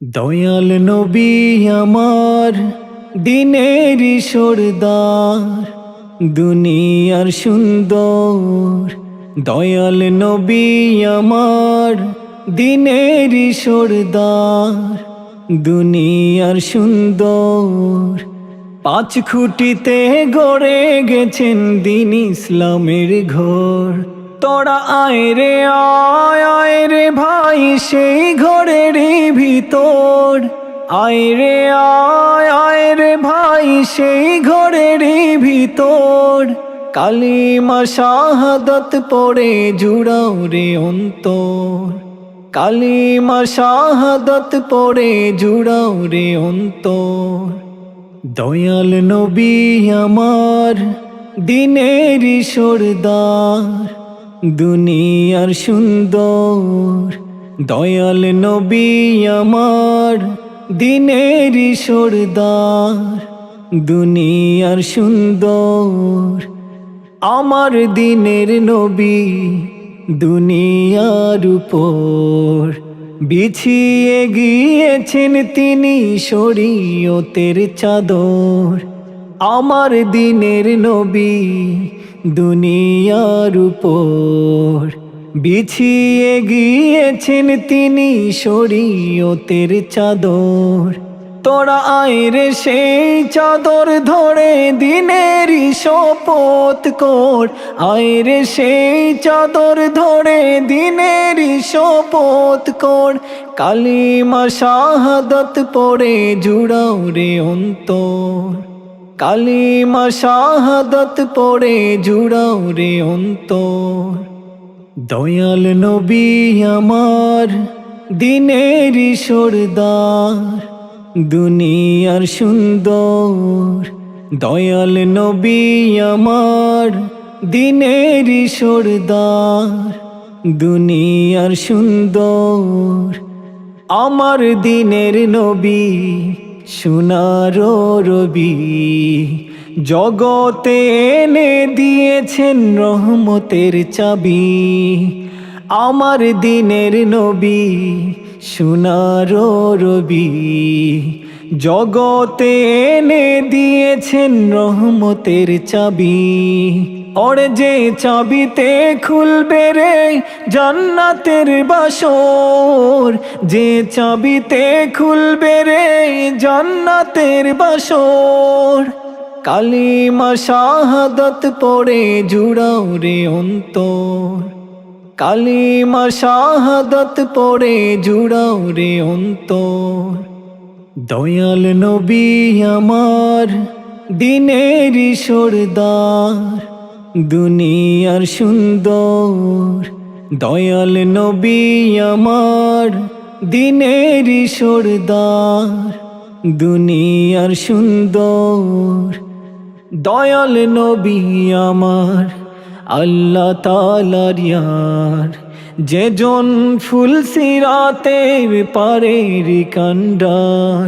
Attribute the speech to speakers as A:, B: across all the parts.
A: দয়াল নবী আমার দিনের সরদার, দুনিয়ার সুন্দর। দয়াল নবী আমার দিনের সরদার, দুনিয়ার সুন্দর। পাঁচ খুঁটিতে গড়ে গেছেন দিন ইসলামের ঘর। তোরা আয় রে ভাই সেই ঘরের ভিতর। আয় রে ভাই সেই ঘরের ভিতর। কালিমা শাহাদাত পড়ে জুড়াও রে অন্তর। কালিমা শাহাদাত পড়ে জুড়াও রে অন্তর। দয়াল নবী আমার দিনের সরদার, দুনিয়ার সুন্দর। দয়াল নবী আমার দিনের সরদার, দুনিয়ার সুন্দর। আমার দিনের নবী দুনিয়ার উপর বিছিয়ে গিয়েছেন তিনি শরীয়তের চাদর। আমার দিনের নবী দুনিয়ার উপর বিছিয়ে গিয়েছেন তিনি শরীয়তের চাদর। তোরা আয় রে সেই চাদর ধরে দিনেরই শপথ কর। আয় রে সেই চাদর ধরে দিনেরই শপথ কর। কালিমা শাহাদাত পড়ে জুড়াও রে অন্তর। কালিমা শাহাদাত পড়ে জুড়াও রে অন্তর। দয়াল নবী আমার দিনের সরদার, দুনিয়ার সুন্দর। দয়াল নবী আমার দিনের সরদার, দুনিয়ার সুন্দর। আমার দিনের নবী সোনার রবি, জগতে এনে দিয়েছেন রহমতের চাবি। আমার দিনের নবী সোনার রবি, জগতে এনে দিয়েছেন রহমতের চাবি। ওরে যে চাবিতে খুলবে রে জান্নাতের বাসর। যে চাবিতে খুলবে রে জান্নাতের বাসর। কালিমা শাহাদাত পড়ে জুড়াও রে অন্তর। কালিমা শাহাদাত পড়ে জুড়াও রে অন্তর। দয়াল নবী আমার দিনের সরদার, দুনিয়ার সুন্দর। দয়াল নবী আমার দিনের সরদার, দুনিয়ার সুন্দর। দয়াল নবী আমার আল্লাহ তাআলার ইয়ার, যেজন ফুল সিরাতের পারের কান্ডার।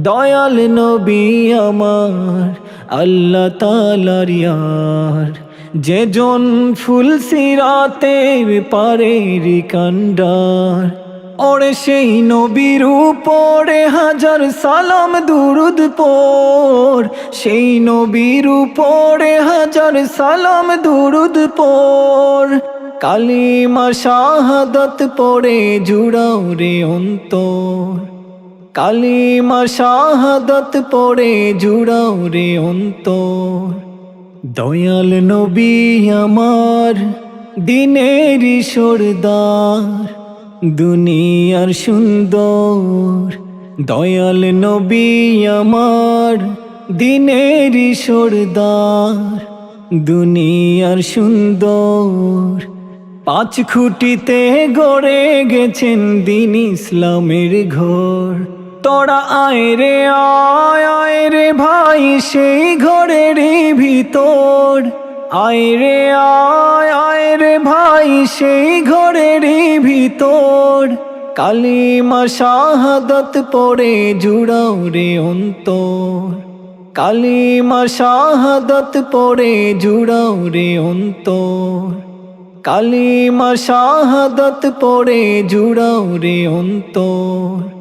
A: দয়াল নবী আমার আল্লাহ তাআলার ইয়ার, যেজন ফুল সিরাতের পারের কান্ডার। ওরে সেই নবীর উপরে হাজার সালাম দুরুদ পড়। সেই নবীর উপরে হাজার সালাম দুরুদ পড়। কালিমা শাহাদাত পড়ে জুড়াও রে অন্তর। কালিমা শাহাদাত পড়ে জুড়াও রে অন্তর। দয়াল নবী আমার দিনের সরদার, দুনিয়ার সুন্দর। দয়াল নবী আমার দিনের সরদার, দুনিয়ার সুন্দর। পাঁচ খুঁটিতে গড়ে গেছেন দিন ইসলামের ঘর। তোরা আয় রে ভাই সেই ঘরের ভিতর। আয় রে ভাই সেই ঘরের ভিতর। কালিমা শাহাদাত পড়ে জুড়াও রে অন্তর। কালিমা শাহাদাত পড়ে জুড়াও রে অন্তর। কালিমা শাহাদাত পড়ে জুড়াও রে অন্তর।